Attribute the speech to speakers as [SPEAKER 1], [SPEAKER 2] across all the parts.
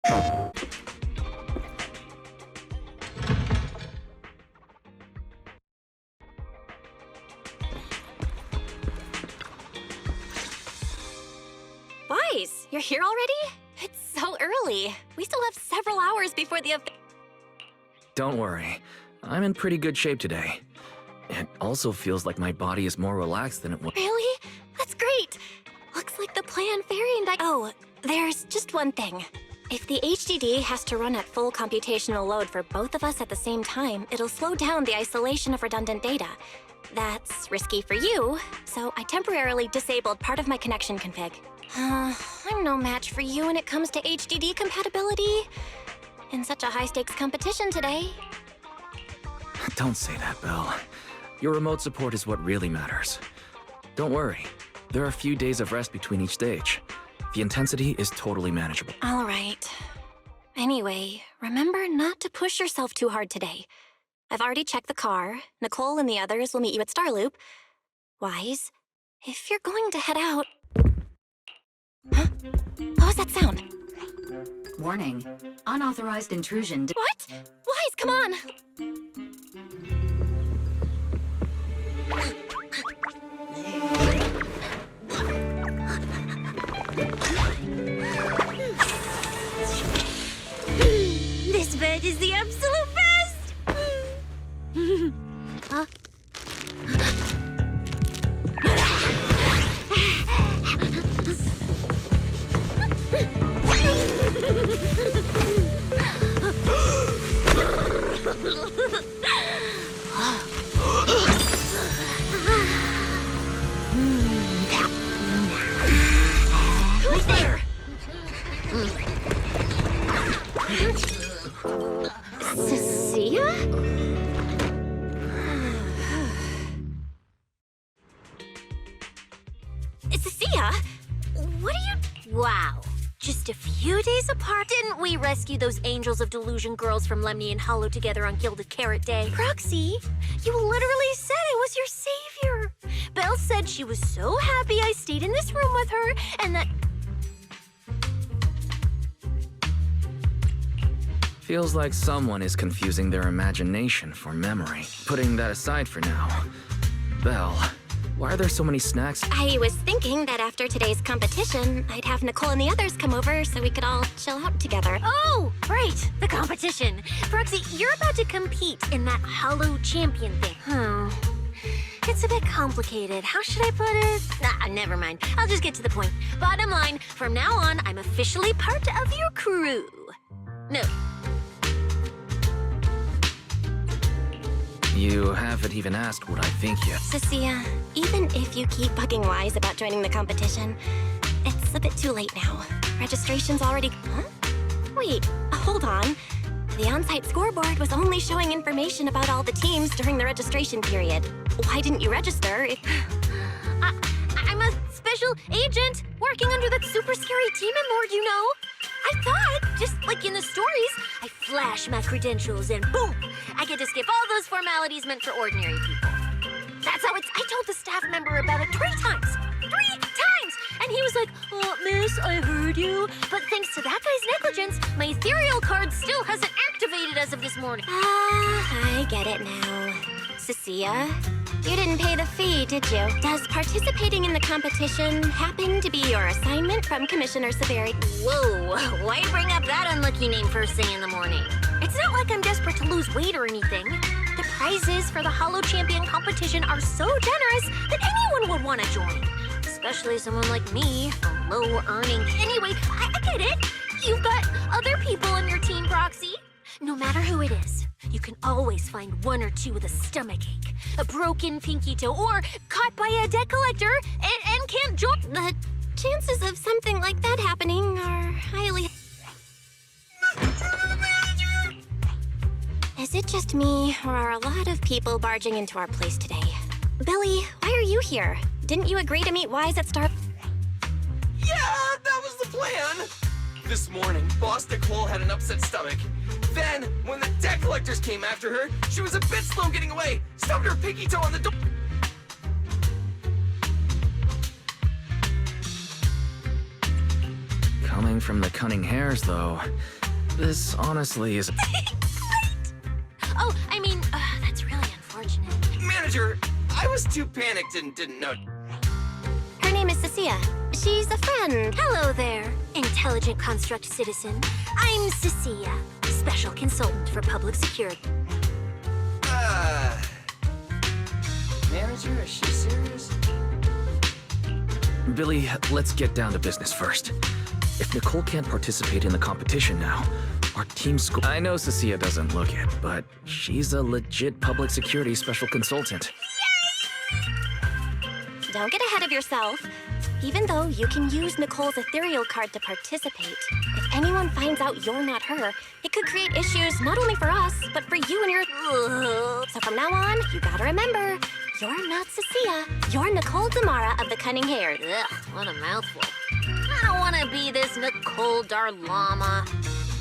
[SPEAKER 1] Wise, you're here already? It's so early. We still have several hours before the event.
[SPEAKER 2] Don't worry. I'm in pretty good shape today. It also feels like my body is more relaxed than it was.
[SPEAKER 1] Really? That's great. Looks like the plan Fairy and I— Oh, there's just one thing. If the HDD has to run at full computational load for both of us at the same time, it'll slow down the isolation of redundant data. That's risky for you, so I temporarily disabled part of my connection config. I'm no match for you when it comes to HDD compatibility. In such a high-stakes competition today.
[SPEAKER 2] Don't say that, Belle. Your remote support is what really matters. Don't worry. There are a few days of rest between each stage. The intensity is totally manageable.
[SPEAKER 1] All right. Anyway, remember not to push yourself too hard today. I've already checked the car. Nicole and the others will meet you at Starloop. Wise, if you're going to head out... Huh? What was that sound?
[SPEAKER 3] Warning. Unauthorized intrusion.
[SPEAKER 1] What? Wise, come on!
[SPEAKER 4] This bed is the absolute best! Huh?
[SPEAKER 1] Who's there? Cecilia? Cecilia? What are you...
[SPEAKER 4] Wow. Just a few days apart, didn't we rescue those Angels of Delusion girls from Lemny and Hollow together on Gilded Carrot Day? Proxy, you literally said I was your savior. Belle said she was so happy I stayed in this room with her, and that...
[SPEAKER 2] Feels like someone is confusing their imagination for memory. Putting that aside for now. Belle, why are there so many snacks?
[SPEAKER 1] I was thinking that after today's competition, I'd have Nicole and the others come over so we could all chill out together.
[SPEAKER 4] Oh, right, the competition. Proxy, you're about to compete in that Hollow Champion thing. It's a bit complicated. How should I put it? Never mind. I'll just get to the point. Bottom line, from now on, I'm officially part of your crew. No.
[SPEAKER 2] You haven't even asked what I think yet.
[SPEAKER 1] Cecilia, even if you keep bugging Wise about joining the competition, it's a bit too late now. Registration's already... Huh? Wait, hold on. The on-site scoreboard was only showing information about all the teams during the registration period. Why didn't you register if...
[SPEAKER 4] I'm a special agent working under that super scary demon lord, you know. I thought, just like in the stories, I flash my credentials and boom, I get to skip all those formalities meant for ordinary people. That's how it's... I told the staff member about it 3 times. 3 times! And he was like, oh, miss, I heard you. But thanks to that guy's negligence, my ethereal card still hasn't activated as of this morning.
[SPEAKER 1] I get it now. Cecilia, you didn't pay the fee, did you? Does participating in the competition happen to be your assignment from Commissioner Severi?
[SPEAKER 4] Whoa, why bring up that unlucky name first thing in the morning? It's not like I'm desperate to lose weight or anything. The prizes for the Hollow Champion competition are so generous that anyone would want to join. Especially someone like me, a low-earning... Anyway, I get it. You've got other people on your team, Proxy. No matter who it is, you can always find 1 or 2 with a stomachache, a broken pinky toe, or caught by a debt collector and can't join.
[SPEAKER 1] The chances of something like that happening are highly... Is it just me, or are a lot of people barging into our place today? Billy, why are you here? Didn't you agree to meet Wise at Star...
[SPEAKER 5] Yeah, that was the plan! This morning, Boss Nicole had an upset stomach. Then, when the debt collectors came after her, she was a bit slow getting away. Stubbed her pinky toe on the door.
[SPEAKER 2] Coming Coming from the cunning hairs, though, this honestly is...
[SPEAKER 4] Oh, I mean, that's really unfortunate.
[SPEAKER 5] Manager, I was too panicked and didn't know.
[SPEAKER 1] Her name is Cecilia. She's a friend.
[SPEAKER 4] Hello there, intelligent construct citizen. I'm Cecilia, special consultant for public security.
[SPEAKER 5] Manager, is she serious?
[SPEAKER 2] Billy, let's get down to business first. If Nicole can't participate in the competition now, our team score... I know Cecilia doesn't look it, but she's a legit public security special consultant.
[SPEAKER 1] Don't get ahead of yourself. Even though you can use Nicole's ethereal card to participate, if anyone finds out you're not her, it could create issues not only for us, but for you and your... So from now on, you gotta remember, you're not Cecilia. You're Nicole Damara of the Cunning Hair.
[SPEAKER 4] Ugh, what a mouthful. I don't want to be this Nicole Darlama.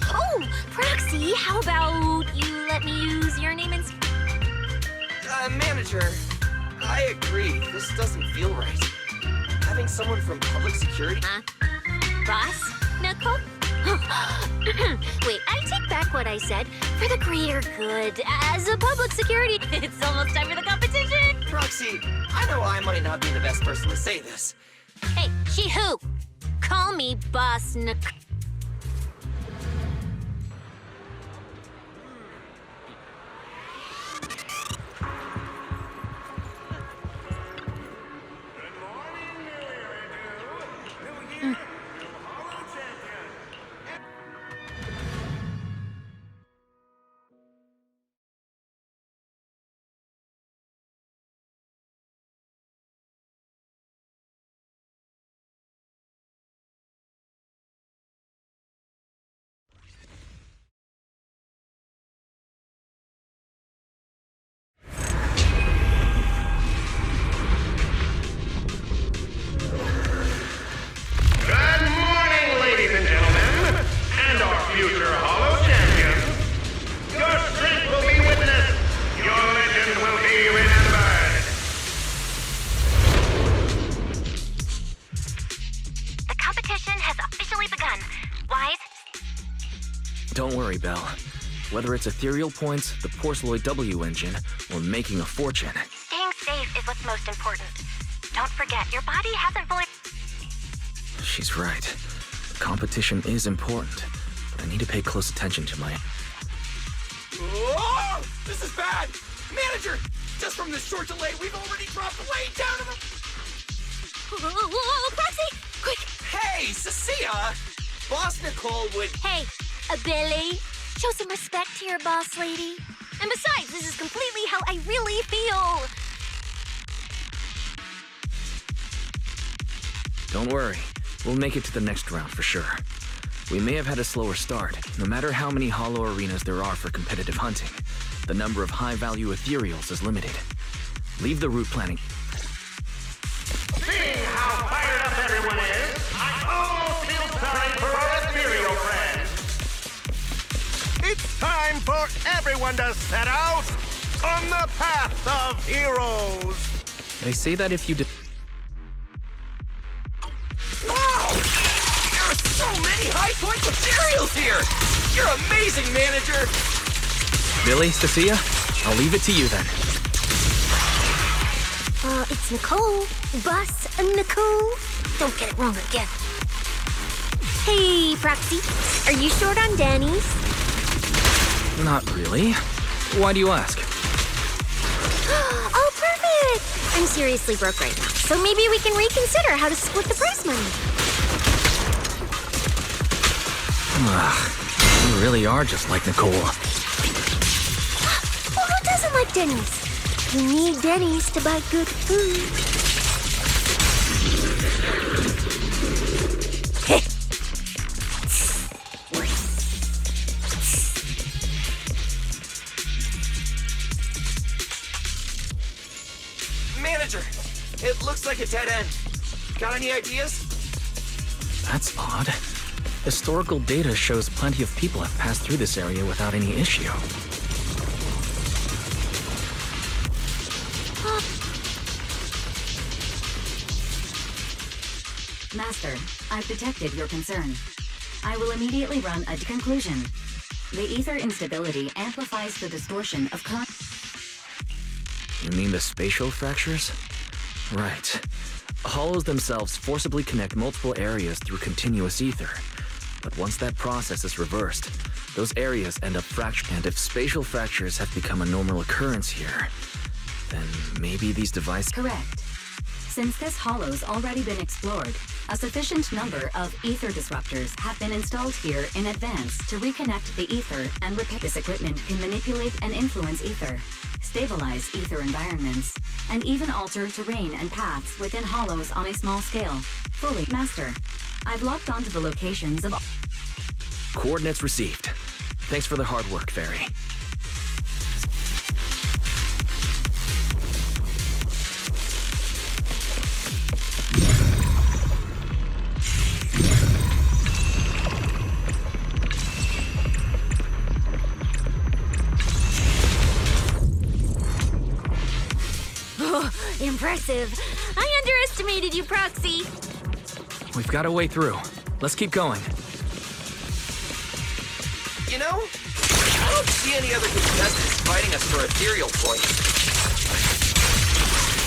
[SPEAKER 4] Oh, Proxy, how about you let me use your name instead?
[SPEAKER 5] Manager, I agree. This doesn't feel right. Having someone from public security...
[SPEAKER 4] Boss? Nicole? Wait, I take back what I said. For the greater good, as a public security, it's almost time for the competition.
[SPEAKER 5] Proxy, I know I might not be the best person to say this.
[SPEAKER 4] Hey, she who? Call me Boss Nicole.
[SPEAKER 2] Don't worry, Belle. Whether it's ethereal points, the Porceloid W engine, or making a fortune.
[SPEAKER 1] Staying safe is what's most important. Don't forget, your body hasn't fully...
[SPEAKER 2] She's right. The competition is important, but I need to pay close attention to my...
[SPEAKER 5] Whoa! This is bad! Manager! Just from this short delay, we've already dropped way down to the...
[SPEAKER 4] Whoa, Proxy! Quick!
[SPEAKER 5] Hey, Cecilia! Boss Nicole would...
[SPEAKER 4] Hey, Billy, show some respect to your boss lady. And besides, this is completely how I really feel.
[SPEAKER 2] Don't worry. We'll make it to the next round for sure. We may have had a slower start. No matter how many hollow arenas there are for competitive hunting, the number of high-value ethereals is limited. Leave the route planning.
[SPEAKER 6] Seeing how fired up everyone is, I almost feel sorry for our ethereal friends. It's time for everyone to set out on the path of heroes.
[SPEAKER 2] They say that if you
[SPEAKER 5] Wow! There are so many high point materials here! You're amazing, manager!
[SPEAKER 2] Billy, Cecilia, I'll leave it to you then.
[SPEAKER 4] It's Nicole. Boss Nicole. Don't get it wrong again. Hey, Proxy. Are you short on Danny's?
[SPEAKER 2] Not really. Why do you ask?
[SPEAKER 4] Oh, perfect! I'm seriously broke right now, so maybe we can reconsider how to split the prize money.
[SPEAKER 2] You really are just like Nicole.
[SPEAKER 4] Well, who doesn't like Denny's? You need Denny's to buy good food.
[SPEAKER 5] Manager, it looks like a dead end. Got any ideas?
[SPEAKER 2] That's odd. Historical data shows plenty of people have passed through this area without any issue.
[SPEAKER 3] Master, I've detected your concern. I will immediately run a conclusion. The ether instability amplifies the distortion of current.
[SPEAKER 2] You mean the spatial fractures? Right. Hollows themselves forcibly connect multiple areas through continuous ether. But once that process is reversed, those areas end up fractured. And if spatial fractures have become a normal occurrence here, then maybe these devices...
[SPEAKER 3] Correct. Since this hollow's already been explored, a sufficient number of ether disruptors have been installed here in advance to reconnect the ether and repair. This equipment can manipulate and influence ether, stabilize ether environments, and even alter terrain and paths within hollows on a small scale. Fully master. I've locked onto the locations of...
[SPEAKER 2] Coordinates received. Thanks for the hard work, Fairy.
[SPEAKER 4] Impressive. I underestimated you, Proxy.
[SPEAKER 2] We've got a way through. Let's keep going.
[SPEAKER 5] You know, I don't see any other contestants fighting us for ethereal points.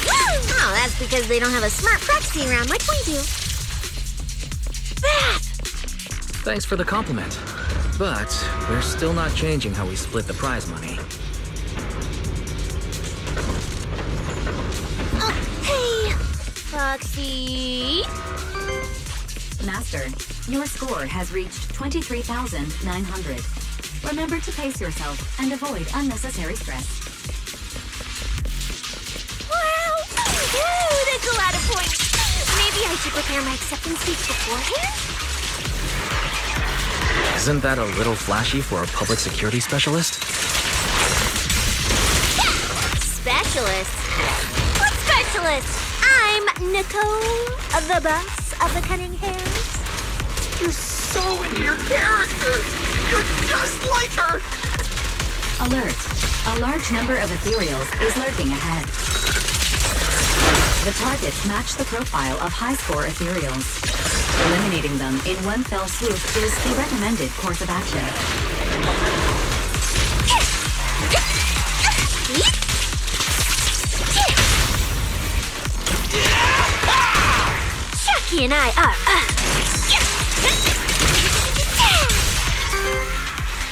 [SPEAKER 4] Oh, that's because they don't have a smart Proxy around like we do. That!
[SPEAKER 2] Thanks for the compliment. But we're still not changing how we split the prize money.
[SPEAKER 4] Hey, Proxy.
[SPEAKER 3] Master, your score has reached 23,900. Remember to pace yourself and avoid unnecessary stress.
[SPEAKER 4] Wow! Ooh, that's a lot of points. Maybe I should prepare my acceptance speech beforehand?
[SPEAKER 2] Isn't that a little flashy for a public security specialist?
[SPEAKER 4] Specialist? What specialist? I'm Nicole, the boss of the Cunning Hairs.
[SPEAKER 5] You're so into your character! You're just like her!
[SPEAKER 3] Alert. A large number of ethereals is lurking ahead. The targets match the profile of high-score ethereals. Eliminating them in one fell swoop is the recommended course of action.
[SPEAKER 4] Chucky and I are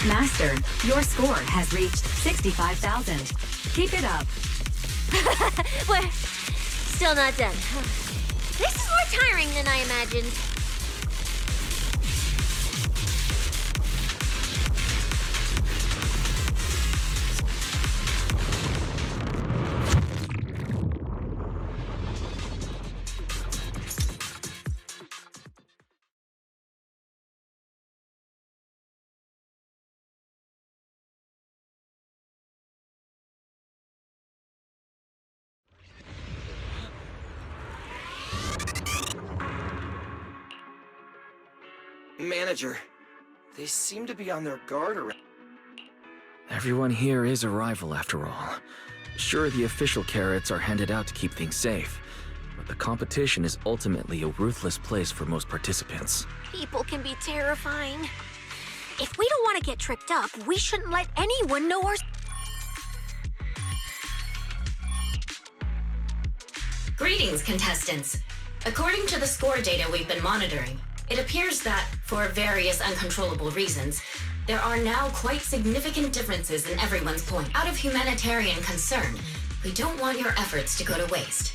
[SPEAKER 3] Master, your score has reached 65,000. Keep it up.
[SPEAKER 4] We're still not done. This is more tiring than I imagined.
[SPEAKER 5] Manager, they seem to be on their guard around.
[SPEAKER 2] Everyone here is a rival, after all. Sure, the official carrots are handed out to keep things safe, but the competition is ultimately a ruthless place for most participants.
[SPEAKER 4] People can be terrifying. If we don't want to get tripped up, we shouldn't let anyone know our...
[SPEAKER 7] Greetings, contestants. According to the score data we've been monitoring, it appears that, for various uncontrollable reasons, there are now quite significant differences in everyone's point. Out of humanitarian concern, we don't want your efforts to go to waste.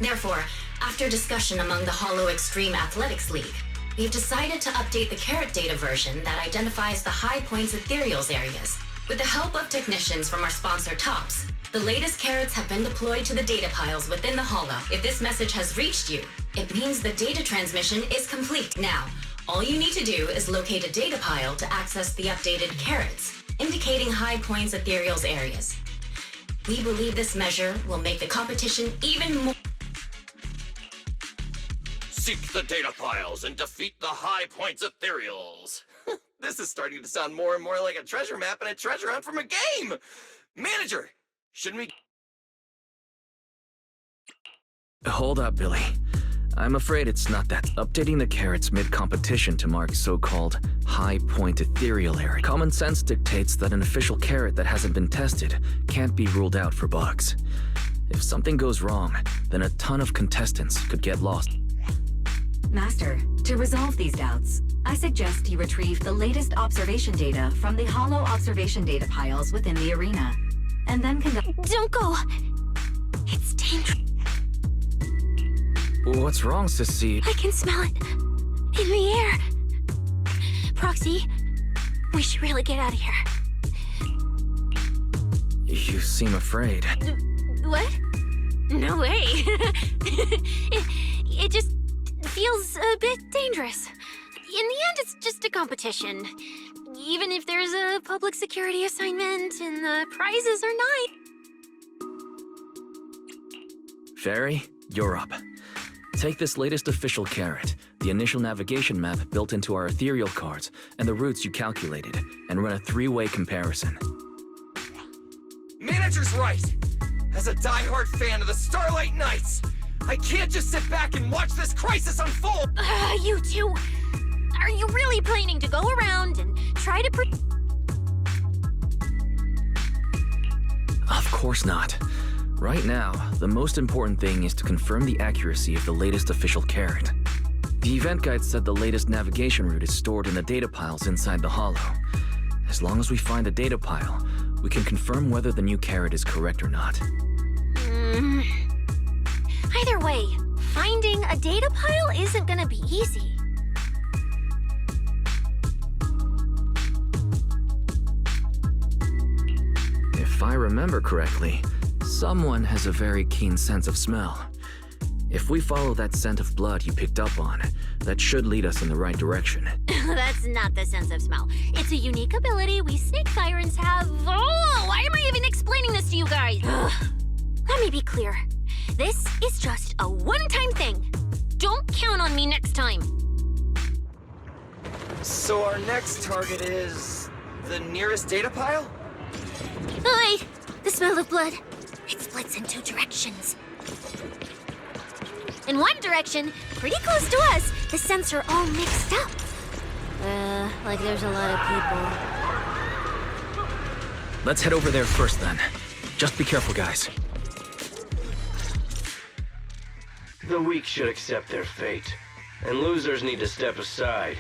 [SPEAKER 7] Therefore, after discussion among the Hollow Extreme Athletics League, we've decided to update the carrot data version that identifies the high points ethereals areas. With the help of technicians from our sponsor TOPS, the latest carrots have been deployed to the data piles within the Hollow. If this message has reached you, it means the data transmission is complete. Now, all you need to do is locate a data pile to access the updated carrots, indicating high points ethereals areas. We believe this measure will make the competition even more...
[SPEAKER 5] Seek the data piles and defeat the high points ethereals. This is starting to sound more and more like a treasure map and a treasure hunt from a game! Manager, shouldn't we...
[SPEAKER 2] Hold up, Billy. I'm afraid it's not that. Updating the carrots mid-competition to mark so-called high-point ethereal area. Common sense dictates that an official carrot that hasn't been tested can't be ruled out for bugs. If something goes wrong, then a ton of contestants could get lost.
[SPEAKER 3] Master, to resolve these doubts, I suggest you retrieve the latest observation data from the hollow observation data piles within the arena, and then conduct—
[SPEAKER 1] Don't go! It's dangerous.
[SPEAKER 2] What's wrong, Sissy?
[SPEAKER 1] I can smell it. In the air. Proxy, we should really get out of here.
[SPEAKER 2] You seem afraid.
[SPEAKER 1] What? No way. it just feels a bit dangerous. In the end, it's just a competition. Even if there's a public security assignment and the prizes are nice.
[SPEAKER 2] Fairy, you're up. Take this latest official carrot, the initial navigation map built into our ethereal cards, and the routes you calculated, and run a 3-way comparison.
[SPEAKER 5] Manager's right. As a diehard fan of the Starlight Knights, I can't just sit back and watch this crisis unfold.
[SPEAKER 1] You two, are you really planning to go around and try to
[SPEAKER 2] Of course not. Right now, the most important thing is to confirm the accuracy of the latest official carrot. The event guide said the latest navigation route is stored in the data piles inside the hollow. As long as we find the data pile, we can confirm whether the new carrot is correct or not.
[SPEAKER 1] Either way, finding a data pile isn't gonna be easy.
[SPEAKER 2] If I remember correctly, someone has a very keen sense of smell. If we follow that scent of blood you picked up on, that should lead us in the right direction.
[SPEAKER 4] That's not the sense of smell. It's a unique ability we snake sirens have. Oh, why am I even explaining this to you guys?
[SPEAKER 1] Let me be clear. This is just a one-time thing. Don't count on me next time.
[SPEAKER 5] So our next target is the nearest data pile?
[SPEAKER 1] Oh, wait, the smell of blood. It splits in 2 directions. In one direction, pretty close to us, the scents are all mixed up.
[SPEAKER 4] Like there's a lot of people.
[SPEAKER 2] Let's head over there first then. Just be careful, guys.
[SPEAKER 8] The weak should accept their fate, and losers need to step aside.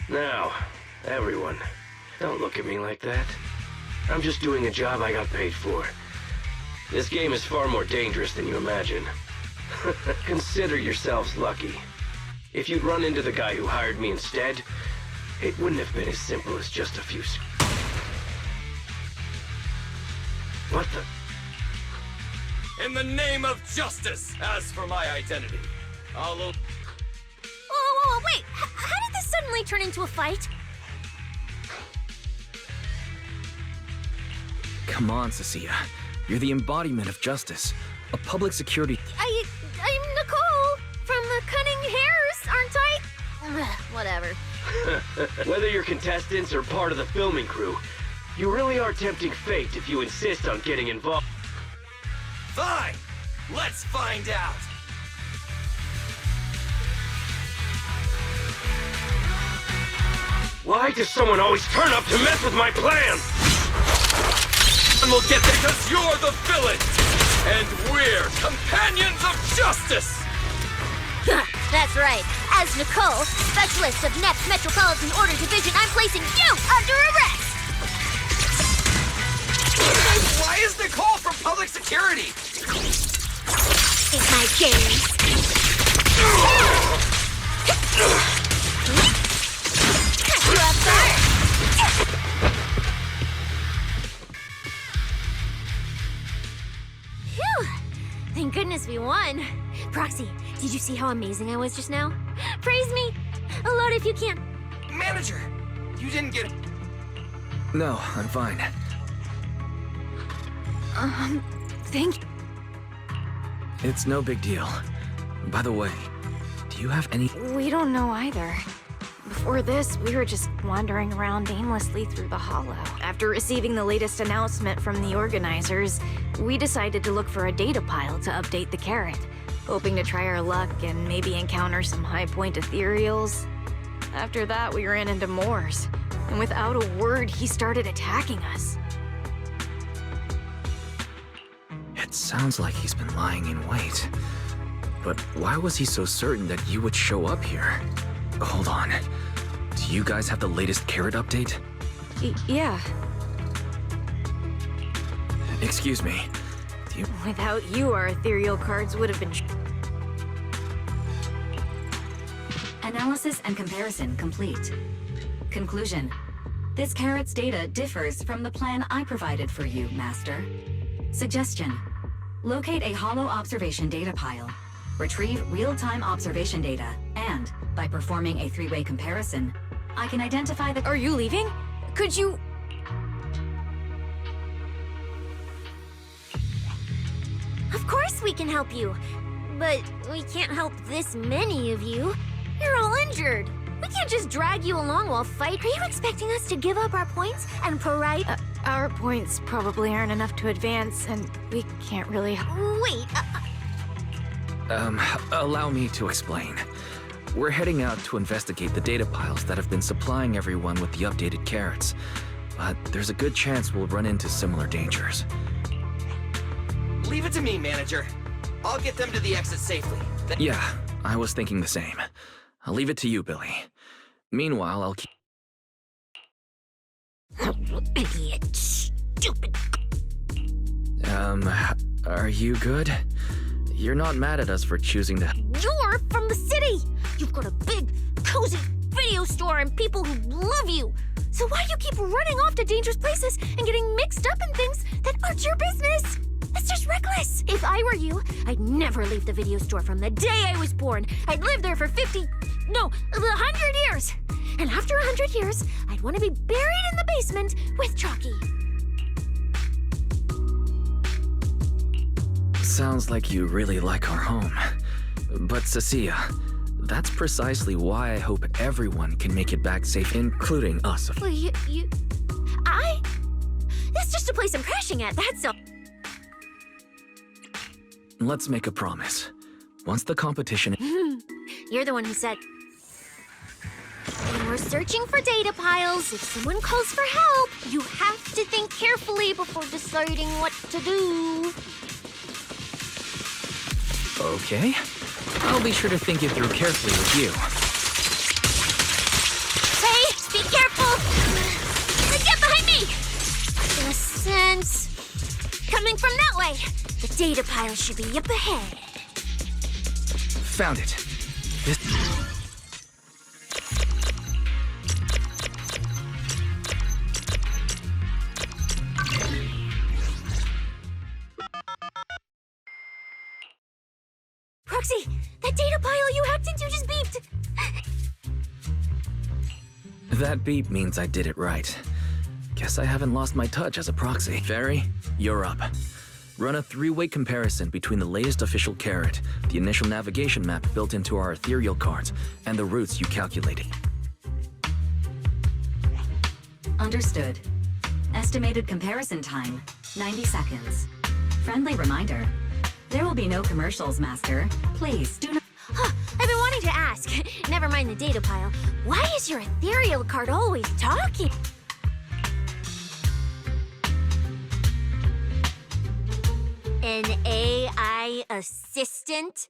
[SPEAKER 8] Now, everyone, don't look at me like that. I'm just doing a job I got paid for. This game is far more dangerous than you imagine. Consider yourselves lucky. If you'd run into the guy who hired me instead, it wouldn't have been as simple as just a few... What the...
[SPEAKER 5] In the name of justice, as for my identity, I'll...
[SPEAKER 1] Whoa, wait, how did this suddenly turn into a fight?
[SPEAKER 2] Come on, Cecilia. You're the embodiment of justice. A public security...
[SPEAKER 1] I'm Nicole from the Cunning Hairs, aren't I?
[SPEAKER 4] Whatever.
[SPEAKER 8] Whether you're contestants or part of the filming crew, you really are tempting fate if you insist on getting involved.
[SPEAKER 5] Fine! Let's find out!
[SPEAKER 8] Why does someone always turn up to mess with my plans?
[SPEAKER 5] And we'll get there because you're the villain! And we're companions of justice!
[SPEAKER 4] That's right. As Nicole, specialist of NEP's Metropolitan Order Division, I'm placing you under arrest!
[SPEAKER 5] Why is Nicole from public security?
[SPEAKER 4] In my games. Catch you off guard!
[SPEAKER 1] Phew! Thank goodness we won. Proxy, did you see how amazing I was just now? Praise me! A lot if you can.
[SPEAKER 5] Manager, you didn't get...
[SPEAKER 2] No, I'm fine.
[SPEAKER 1] Thank you.
[SPEAKER 2] It's no big deal. By the way, do you have any...
[SPEAKER 9] We don't know either. Before this, we were just wandering around aimlessly through the hollow. After receiving the latest announcement from the organizers, we decided to look for a data pile to update the carrot. hoping to try our luck and maybe encounter some high-point ethereals. After that, we ran into Moors, and without a word, he started attacking us.
[SPEAKER 2] It sounds like he's been lying in wait. But why was he so certain that you would show up here? Hold on. Do you guys have the latest carrot update?
[SPEAKER 9] Yeah.
[SPEAKER 2] Excuse me.
[SPEAKER 9] Without you, our ethereal cards would have been...
[SPEAKER 3] Analysis and comparison complete. Conclusion. This carrot's data differs from the plan I provided for you, Master. Suggestion. Locate a hollow observation data pile. Retrieve real-time observation data, and, by performing a three-way comparison, I can identify the...
[SPEAKER 9] Are you leaving? Could you...
[SPEAKER 4] Of course we can help you, but we can't help this many of you. You're all injured. We can't just drag you along while fight. Are you expecting us to give up our points and provide...
[SPEAKER 9] Our points probably aren't enough to advance, and we can't really...
[SPEAKER 4] Wait,
[SPEAKER 2] Allow me to explain. We're heading out to investigate the data piles that have been supplying everyone with the updated carrots. But there's a good chance we'll run into similar dangers.
[SPEAKER 5] Leave it to me, manager. I'll get them to the exit safely.
[SPEAKER 2] Yeah, I was thinking the same. I'll leave it to you, Billy. Meanwhile, I'll keep...
[SPEAKER 4] Idiot. Stupid.
[SPEAKER 2] Are you good? You're not mad at us for choosing to...
[SPEAKER 4] You're from the city! You've got a big, cozy video store and people who love you! So why do you keep running off to dangerous places and getting mixed up in things that aren't your business? That's just reckless! If I were you, I'd never leave the video store from the day I was born. I'd live there for 100 years! And after 100 years, I'd want to be buried in the basement with Chalky.
[SPEAKER 2] Sounds like you really like our home. But Cecilia, that's precisely why I hope everyone can make it back safe, including us.
[SPEAKER 4] Well, That's just a place I'm crashing at, that's all.
[SPEAKER 2] Let's make a promise. Once the competition...
[SPEAKER 4] You're the one who said... When we're searching for data piles, if someone calls for help, you have to think carefully before deciding what to do.
[SPEAKER 2] Okay. I'll be sure to think it through carefully with you.
[SPEAKER 4] Hey, be careful! Get behind me! In a sense... Coming from that way, the data pile should be up ahead.
[SPEAKER 2] Found it. This...
[SPEAKER 4] Proxy, that data pile you hacked into just beeped!
[SPEAKER 2] That beep means I did it right. Guess I haven't lost my touch as a proxy. Fairy, you're up. Run a three-way comparison between the latest official carrot, the initial navigation map built into our ethereal cards, and the routes you calculated.
[SPEAKER 3] Understood. Estimated comparison time, 90 seconds. Friendly reminder. There will be no commercials, Master. Please, do not...
[SPEAKER 4] I've been wanting to ask. Never mind the data pile. Why is your ethereal card always talking? An AI assistant?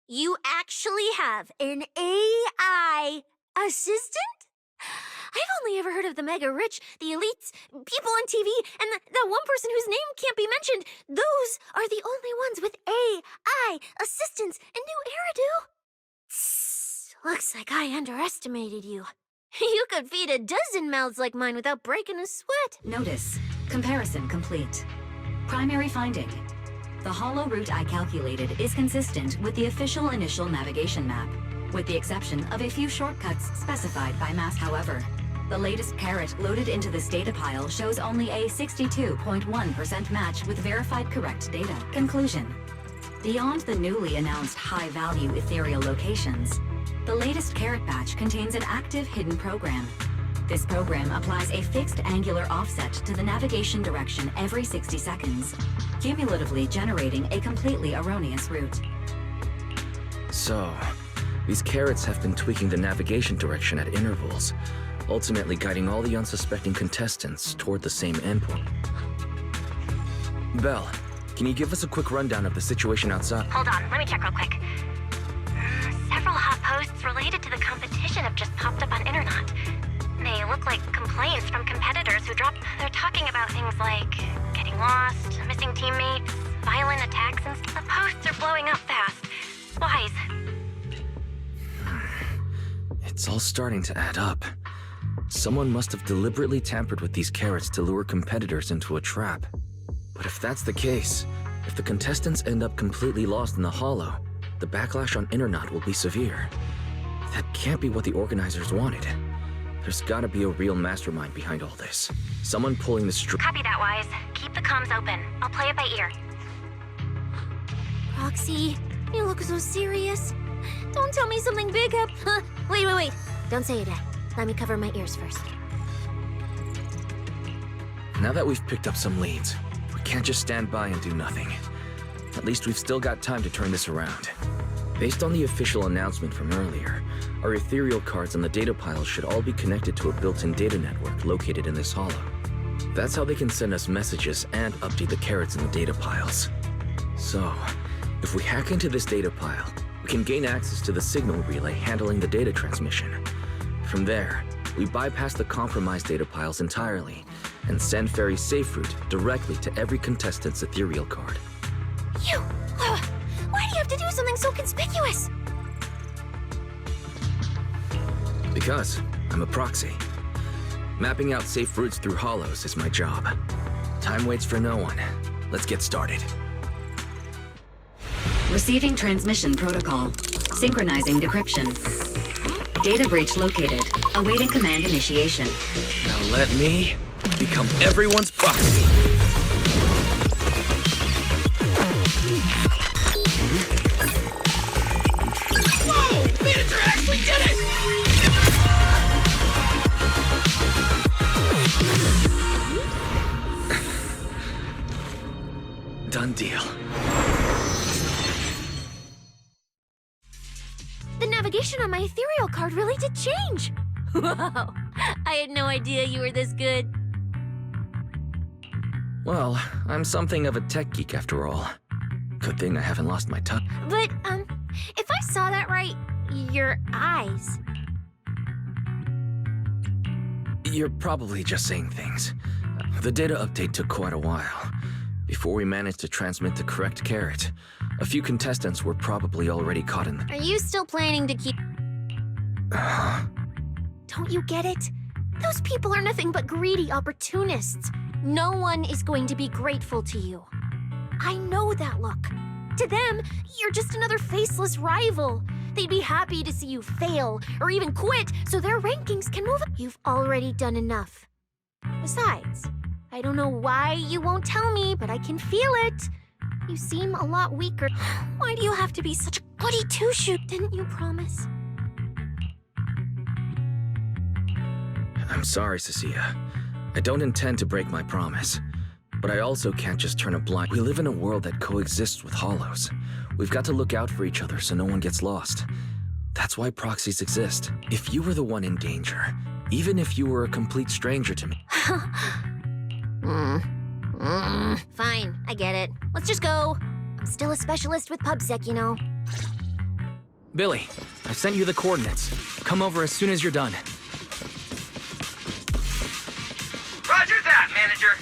[SPEAKER 4] You actually have an AI assistant? I've only ever heard of the mega rich, the elites, people on TV, and that one person whose name can't be mentioned. Those are the only ones with AI assistants in New Eridu. Looks like I underestimated you. You could feed a dozen mouths like mine without breaking a sweat.
[SPEAKER 3] Notice. Comparison complete. Primary finding. The hollow route I calculated is consistent with the official initial navigation map, with the exception of a few shortcuts specified by mass. However, the latest carrot loaded into this data pile shows only a 62.1% match with verified correct data. Conclusion. Beyond the newly announced high-value ethereal locations, the latest carrot batch contains an active hidden program. This program applies a fixed angular offset to the navigation direction every 60 seconds, cumulatively generating a completely erroneous route.
[SPEAKER 2] So, these carrots have been tweaking the navigation direction at intervals, ultimately guiding all the unsuspecting contestants toward the same endpoint. Belle, can you give us a quick rundown of the situation outside?
[SPEAKER 1] Hold on, let me check real quick. Several hot posts related to the competition have just popped up on Internet. They look like complaints from competitors who dropped. They're talking about things like getting lost, missing teammates, violent attacks, and the posts are blowing up fast. Wise.
[SPEAKER 2] It's all starting to add up. Someone must have deliberately tampered with these carrots to lure competitors into a trap. But if that's the case, if the contestants end up completely lost in the hollow, the backlash on Internet will be severe. That can't be what the organizers wanted. There's gotta be a real mastermind behind all this. Someone pulling the string.
[SPEAKER 1] Copy that, Wise. Keep the comms open. I'll play it by ear. Roxy, you look so serious. Don't tell me something big Huh? Wait. Don't say it yet. Let me cover my ears first.
[SPEAKER 2] Now that we've picked up some leads, we can't just stand by and do nothing. At least we've still got time to turn this around. Based on the official announcement from earlier, our ethereal cards and the data piles should all be connected to a built-in data network located in this hollow. That's how they can send us messages and update the carrots in the data piles. So, if we hack into this data pile, we can gain access to the signal relay handling the data transmission. From there, we bypass the compromised data piles entirely and send Fairy's safe route directly to every contestant's ethereal card.
[SPEAKER 1] You! Why do you have to do something so conspicuous?
[SPEAKER 2] Because I'm a proxy. Mapping out safe routes through hollows is my job. Time waits for no one. Let's get started.
[SPEAKER 3] Receiving transmission protocol. Synchronizing decryption. Data breach located. Awaiting command initiation.
[SPEAKER 2] Now let me become everyone's proxy.
[SPEAKER 5] Whoa! Manager actually did it!
[SPEAKER 2] Done deal.
[SPEAKER 1] The navigation on my ethereal card really did change. Whoa! I had no idea you were this good.
[SPEAKER 2] Well, I'm something of a tech geek after all. Good thing I haven't lost my touch.
[SPEAKER 1] But, if I saw that right, your eyes.
[SPEAKER 2] You're probably just saying things. The data update took quite a while. Before we managed to transmit the correct carrot, a few contestants were probably already caught in the...
[SPEAKER 1] Are you still planning to keep... Don't you get it? Those people are nothing but greedy opportunists. No one is going to be grateful to you. I know that look. To them, you're just another faceless rival. They'd be happy to see you fail, or even quit, so their rankings can move up. You've already done enough. Besides, I don't know why you won't tell me, but I can feel it. You seem a lot weaker. Why do you have to be such a goody two-shoe? Didn't you promise?
[SPEAKER 2] I'm sorry, Cecilia. I don't intend to break my promise. But I also can't just turn a blind. We live in a world that coexists with hollows. We've got to look out for each other so no one gets lost. That's why proxies exist. If you were the one in danger, even if you were a complete stranger to me...
[SPEAKER 1] Fine, I get it. Let's just go. I'm still a specialist with PubSec, you know.
[SPEAKER 2] Billy, I've sent you the coordinates. Come over as soon as you're done.
[SPEAKER 5] Roger that, manager.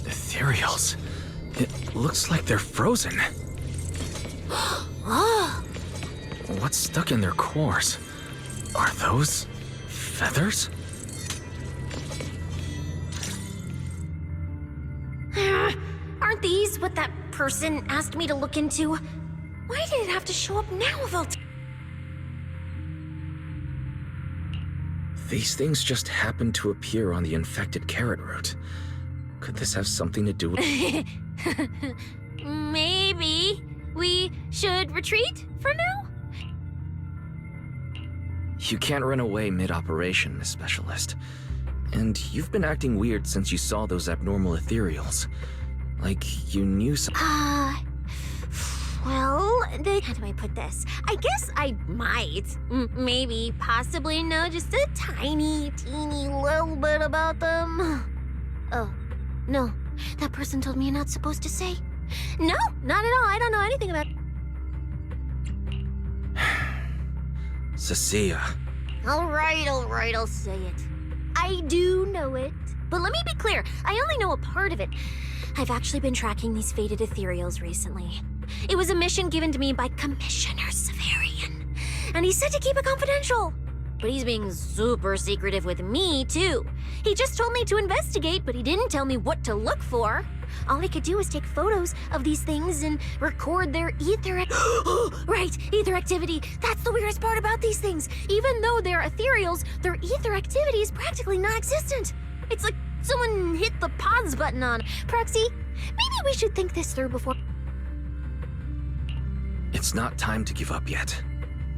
[SPEAKER 2] Ethereals. It looks like they're frozen. What's stuck in their cores? Are those feathers?
[SPEAKER 1] Aren't these what that person asked me to look into? Why did it have to show up now of all
[SPEAKER 2] These things just happen to appear on the infected carrot root. Could this have something to do with...
[SPEAKER 4] Maybe we should retreat for now?
[SPEAKER 2] You can't run away mid-operation, Miss Specialist. And you've been acting weird since you saw those abnormal ethereals. Like you knew something.
[SPEAKER 4] Well, how do I put this? I guess I might, maybe, possibly know just a tiny, teeny little bit about them. Oh, no. That person told me you're not supposed to say. No, not at all. I don't know anything about...
[SPEAKER 2] Cecilia.
[SPEAKER 4] All right, I'll say it. I do know it. But let me be clear, I only know a part of it. I've actually been tracking these fated ethereals recently. It was a mission given to me by Commissioner Severian, and he said to keep it confidential. But he's being super secretive with me, too. He just told me to investigate, but he didn't tell me what to look for. All he could do was take photos of these things and record their ether... Right, ether activity. That's the weirdest part about these things. Even though they're ethereals, their ether activity is practically non-existent. It's like someone hit the pause button on. Proxy, maybe we should think this through before...
[SPEAKER 2] It's not time to give up yet.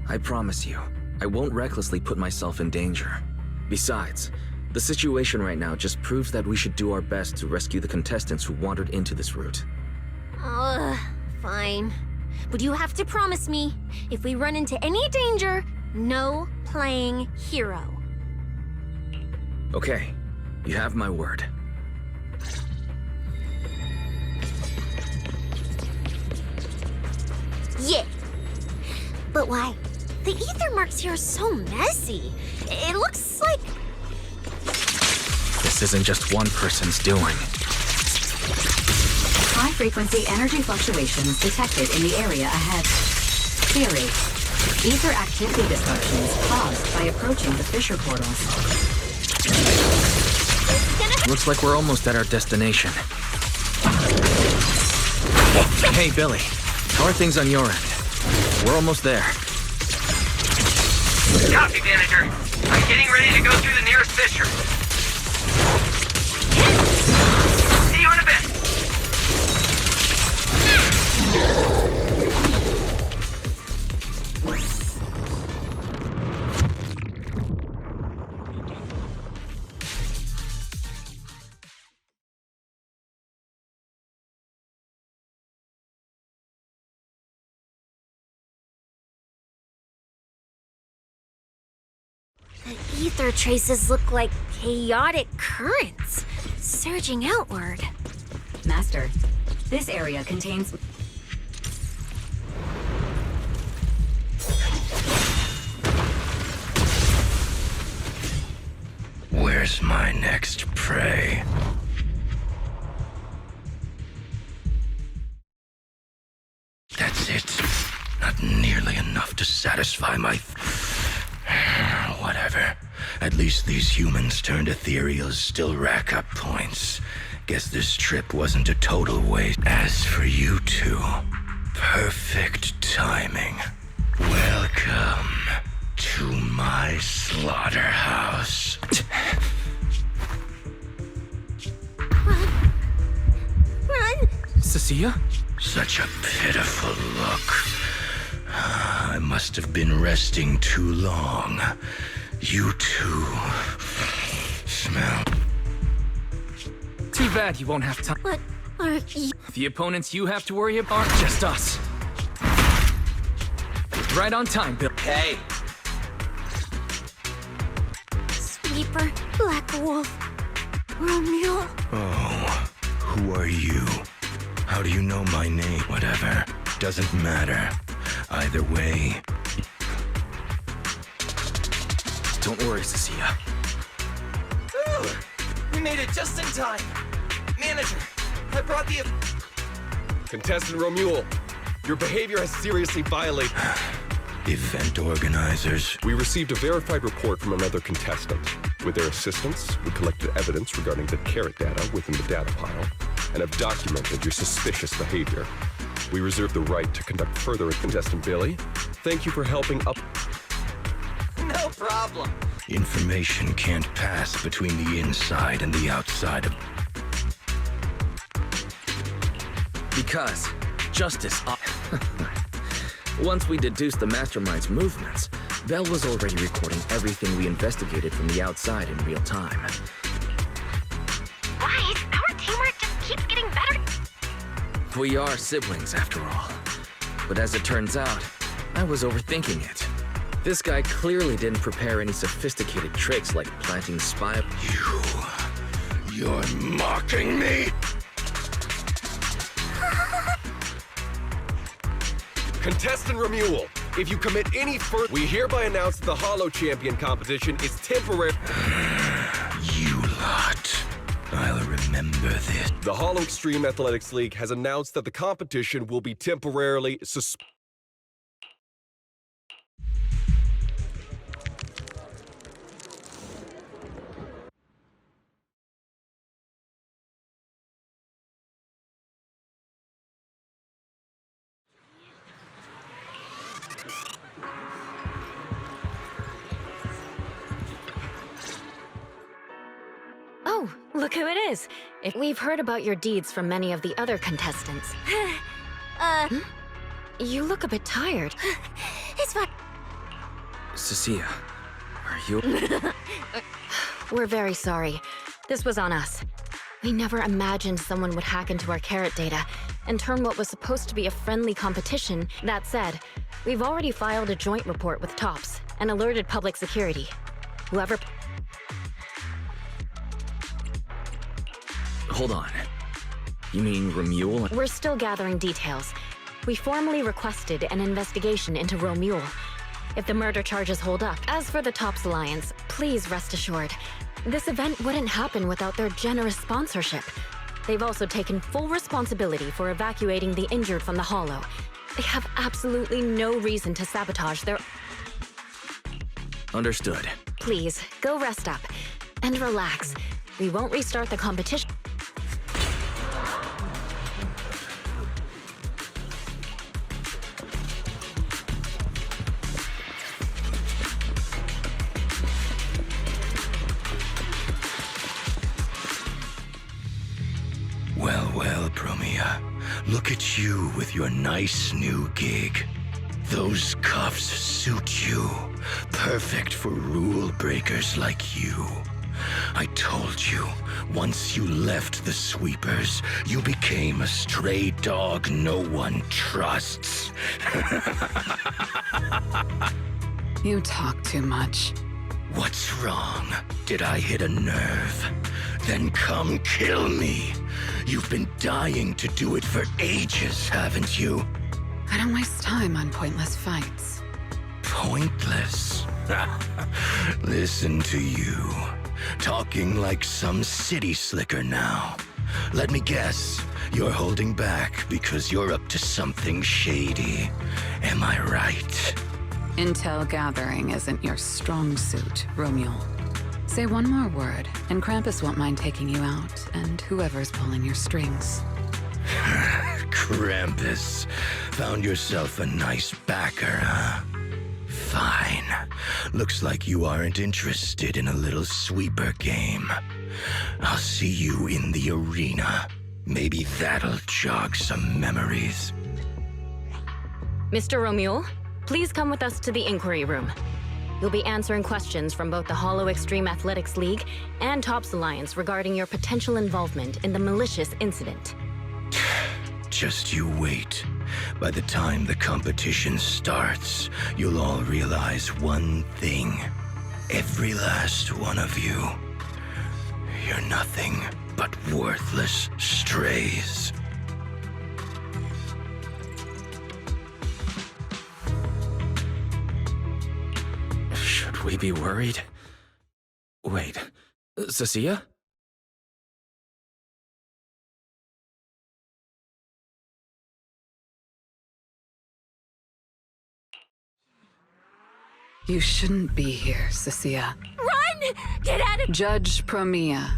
[SPEAKER 2] I promise you, I won't recklessly put myself in danger. Besides, the situation right now just proves that we should do our best to rescue the contestants who wandered into this route.
[SPEAKER 4] Fine. But you have to promise me, if we run into any danger, no playing hero.
[SPEAKER 2] Okay, you have my word.
[SPEAKER 4] Yeah. But why? The ether marks here are so messy. It looks like...
[SPEAKER 2] This isn't just one person's doing.
[SPEAKER 3] High-frequency energy fluctuations detected in the area ahead. Theory: ether activity disruptions caused by approaching the fissure portals.
[SPEAKER 2] Looks like we're almost at our destination. Hey, Billy. How are things on your end? We're almost there.
[SPEAKER 5] Copy, manager. I'm getting ready to go through the nearest fissure. See you in a bit.
[SPEAKER 4] The ether traces look like chaotic currents, surging outward.
[SPEAKER 3] Master, this area contains...
[SPEAKER 8] Where's my next prey? That's it. Not nearly enough to satisfy my... Whatever. At least these humans turned ethereals still rack up points. Guess this trip wasn't a total waste. As for you two, perfect timing. Welcome to my slaughterhouse.
[SPEAKER 4] Run!
[SPEAKER 2] Cecilia?
[SPEAKER 8] Such a pitiful look. I must have been resting too long. You two smell...
[SPEAKER 2] Too bad you won't have time.
[SPEAKER 4] What are you...
[SPEAKER 2] The opponents you have to worry about aren't just us. Right on time, Bill.
[SPEAKER 5] Hey.
[SPEAKER 4] Sweeper, Black Wolf, Romeo.
[SPEAKER 8] Oh, who are you? How do you know my name? Whatever. Doesn't matter. Either way...
[SPEAKER 2] Don't worry, Cecilia.
[SPEAKER 5] Ooh, we made it just in time. Manager, I brought the...
[SPEAKER 10] Contestant Romuald, your behavior has seriously violated...
[SPEAKER 8] Event organizers.
[SPEAKER 10] We received a verified report from another contestant. With their assistance, we collected evidence regarding the carrot data within the data pile, and have documented your suspicious behavior. We reserve the right to conduct further with Contestant Billy. Thank you for helping up...
[SPEAKER 5] No problem.
[SPEAKER 11] Information can't pass between the inside and the outside of...
[SPEAKER 2] Because justice... Once we deduced the mastermind's movements, Bell was already recording everything we investigated from the outside in real time.
[SPEAKER 1] Guys, our teamwork just keeps getting better.
[SPEAKER 2] We are siblings, after all. But as it turns out, I was overthinking it. This guy clearly didn't prepare any sophisticated tricks like planting spy...
[SPEAKER 11] You're mocking me?
[SPEAKER 10] Contestant Remuel, if you commit any further... We hereby announce that the Hollow Champion competition is temporary...
[SPEAKER 11] You lot. I'll remember this.
[SPEAKER 10] The Hollow Extreme Athletics League has announced that the competition will be temporarily suspended.
[SPEAKER 7] Oh, look who it is. If we've heard about your deeds from many of the other contestants. You look a bit tired.
[SPEAKER 1] It's fine.
[SPEAKER 2] Cecilia, are you...
[SPEAKER 7] We're very sorry. This was on us. We never imagined someone would hack into our carrot data and turn what was supposed to be a friendly competition. That said, we've already filed a joint report with TOPS and alerted public security. Whoever...
[SPEAKER 2] Hold on. You mean Remuel?
[SPEAKER 7] We're still gathering details. We formally requested an investigation into Remuel. If the murder charges hold up. As for the TOPS Alliance, please rest assured, this event wouldn't happen without their generous sponsorship. They've also taken full responsibility for evacuating the injured from the Hollow. They have absolutely no reason to sabotage their...
[SPEAKER 2] Understood.
[SPEAKER 7] Please, go rest up. And relax. We won't restart the competition.
[SPEAKER 11] Well, Promia. Look at you with your nice new gig. Those cuffs suit you. Perfect for rule breakers like you. I told you, once you left the sweepers, you became a stray dog no one trusts.
[SPEAKER 12] You talk too much.
[SPEAKER 11] What's wrong? Did I hit a nerve? Then come kill me. You've been dying to do it for ages, haven't you?
[SPEAKER 12] I don't waste time on pointless fights.
[SPEAKER 11] Pointless? Listen to you. Talking like some city slicker now. Let me guess, you're holding back because you're up to something shady. Am I right?
[SPEAKER 12] Intel gathering isn't your strong suit, Romeo. Say one more word, and Krampus won't mind taking you out, and whoever's pulling your strings.
[SPEAKER 11] Krampus. Found yourself a nice backer, huh? Fine. Looks like you aren't interested in a little sweeper game. I'll see you in the arena. Maybe that'll jog some memories.
[SPEAKER 7] Mr. Romuel, please come with us to the inquiry room. You'll be answering questions from both the Hollow Extreme Athletics League and TOPS Alliance regarding your potential involvement in the malicious incident.
[SPEAKER 11] Just you wait. By the time the competition starts, you'll all realize one thing. Every last one of you. You're nothing but worthless strays.
[SPEAKER 2] Should we be worried? Wait, Cecilia?
[SPEAKER 12] You shouldn't be here, Cecilia.
[SPEAKER 1] Run! Get out of...
[SPEAKER 12] Judge Promia,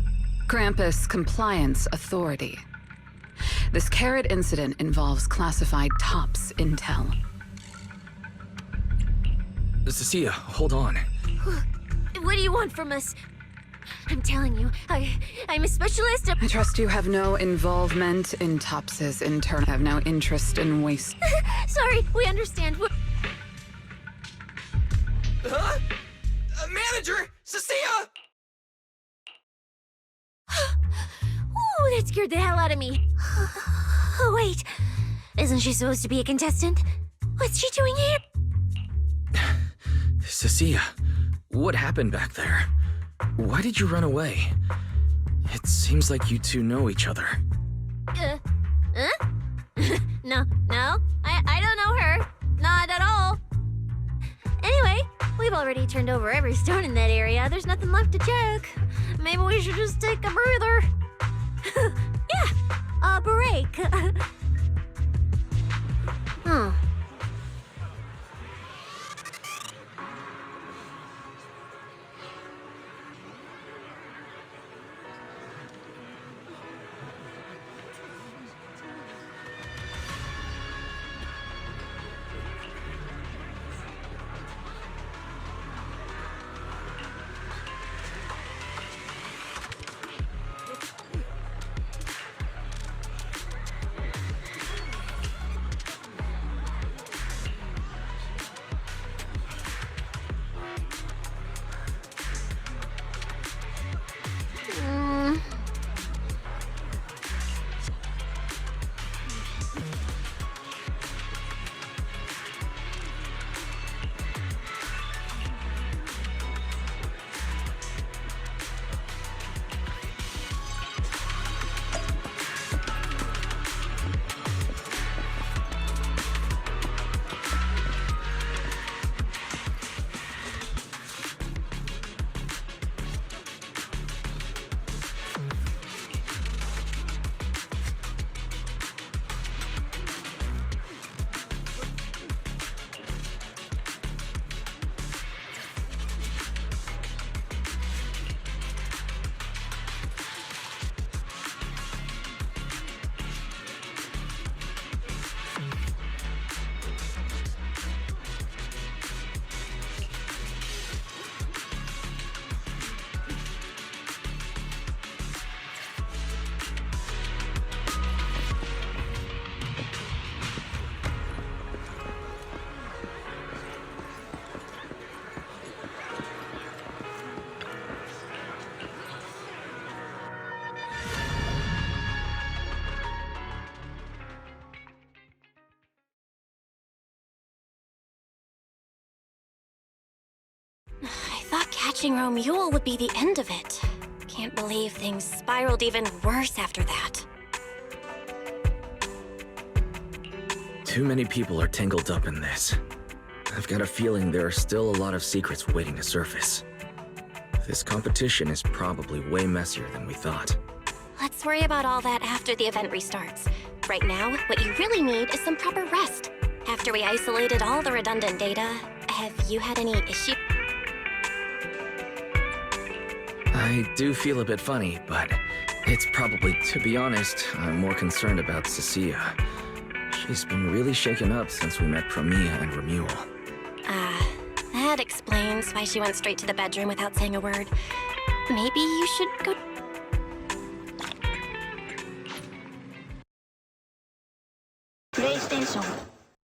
[SPEAKER 12] Krampus Compliance Authority. This carrot incident involves classified TOPS intel.
[SPEAKER 2] Cecilia, hold on.
[SPEAKER 4] What do you want from us? I'm telling you, I'm a specialist.
[SPEAKER 12] I trust you have no involvement in Tops's internal. Have no interest in waste.
[SPEAKER 4] Sorry, we understand.
[SPEAKER 5] Huh? Manager! Cecilia!
[SPEAKER 4] Ooh, that scared the hell out of me. Oh, wait. Isn't she supposed to be a contestant? What's she doing here?
[SPEAKER 2] Cecilia, what happened back there? Why did you run away? It seems like you two know each other.
[SPEAKER 4] Huh? No, I don't know her. Not at all. Anyway, we've already turned over every stone in that area. There's nothing left to check. Maybe we should just take a breather. Yeah, a break.
[SPEAKER 1] I thought catching Romule would be the end of it. Can't believe things spiraled even worse after that.
[SPEAKER 2] Too many people are tangled up in this. I've got a feeling there are still a lot of secrets waiting to surface. This competition is probably way messier than we thought.
[SPEAKER 1] Let's worry about all that after the event restarts. Right now, what you really need is some proper rest. After we isolated all the redundant data, have you had any issues?
[SPEAKER 2] I do feel a bit funny, but it's probably, to be honest, I'm more concerned about Cecilia. She's been really shaken up since we met Promia and Romule.
[SPEAKER 1] That explains why she went straight to the bedroom without saying a word. Maybe you should go...
[SPEAKER 13] PlayStation